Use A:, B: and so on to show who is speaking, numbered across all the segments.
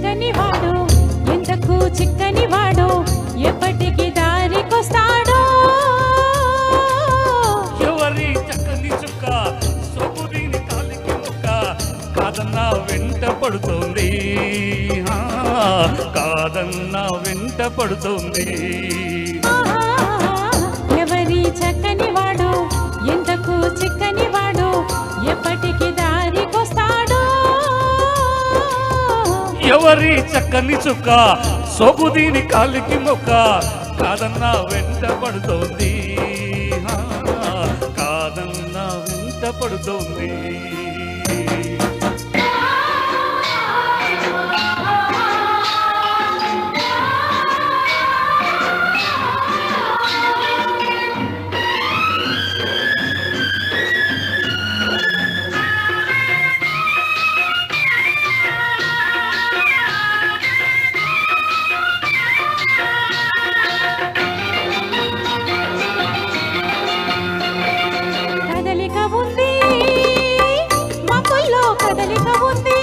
A: చక్కని వాడు ఎంతకు చిక్కని వాడు ఎప్పటికి దారికొస్తాడో
B: ఎవరి చక్కని చుక్క సోపు దీని కాలికి ముక్క కాదన్నా వెంట పడుతోంది కాదన్నా వెంట పడుతోంది
A: ఎవరి చక్కని వాడు ఎంతకు చిక్కని వాడు ఎప్పటికి దారికొస్తాడో
B: ఎవరి చక్కని చుక్క సోపు దీని కాలికి మొక్క కాదన్నా వెంట పడుతోంది కాదన్నా వెంట పడుతోంది
A: కదలిక ఉంది మబ్బుల్లో కదలిక ఉంది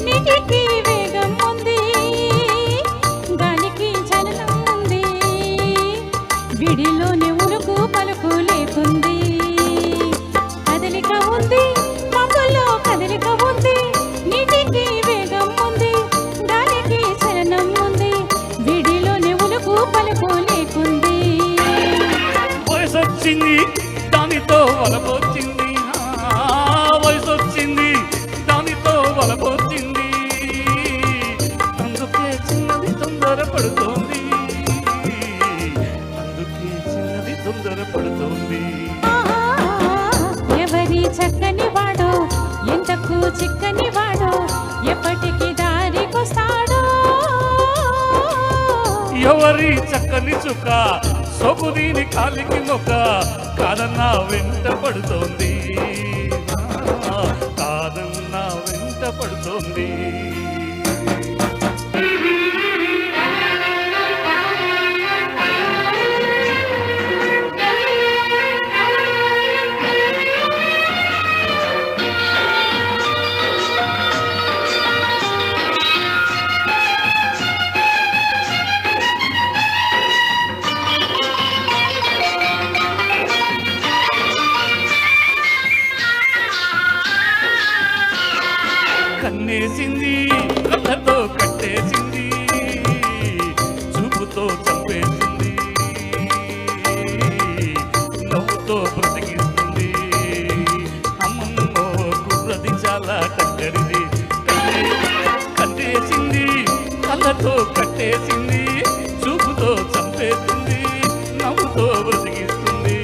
A: నీటికి వేగం ఉంది గాలికి చలనం ఉంది విడిలోనే ఉరుకు పలుకు లేకుంది కదలిక ఉంది మబ్బుల్లో కదలిక ఉంది నీటికి వేగం ఉంది గాలికి చలనం ఉంది విడిలోనే ఉరుకు పలుకు లేకుంది
B: వయసొచ్చింది దానితో వలపొచ్చింది వయసొచ్చింది దానితో వలపొచ్చింది అందుకే చిన్నది తొందరపడుతోంది అందుకే చిన్నది తొందరపడుతోంది
A: ఎవరి చక్కని వాడు ఎంతకు చిక్కని వాడు ఎప్పటికి దారికొస్తాడో
B: ఎవరి చక్కని చుక్క సోపు దీని కాలికి మొక్క కాదన్నా వెంట పడుతోంది కాదన్నా వెంట పడుతోంది కన్నేసింది కళ్ళతో కట్టేసింది చూపుతో చంపేసింది నవ్వుతో బ్రతికిస్తుంది అమ్మమ్మో కుర్రది చాలా టక్కరిది కట్టేసింది కళ్ళతో కట్టేసింది చూపుతో చంపేసింది నవ్వుతో బ్రతికిస్తుంది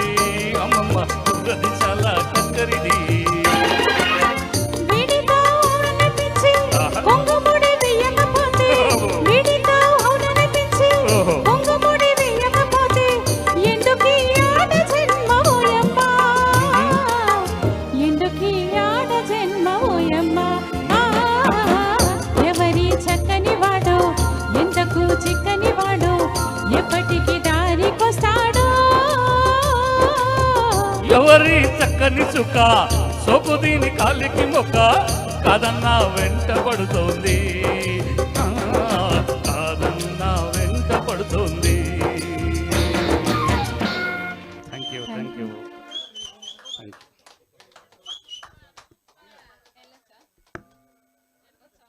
B: అమ్మమ్మ కుర్రది చాలా టక్కరిది
A: పొంగుముడి వెయ్యకపోతే వీడితో అవుననిపించి పొంగుముడి వెయ్యకపోతే ఎందుకీ ఆడ జన్మ ఓయమ్మ ఎందుకీ ఆడ జన్మ ఓయమ్మ ఎవరి చక్కని వాడు ఎంతకు చిక్కని వాడు ఎప్పటికి దారికొస్తాడో
B: ఎవరి చక్కని చుక్క సోపు దీని కాలికి మొక్క కాదన్నా వెంట పడుతోంది కాదన్నా వెంట పడుతోంది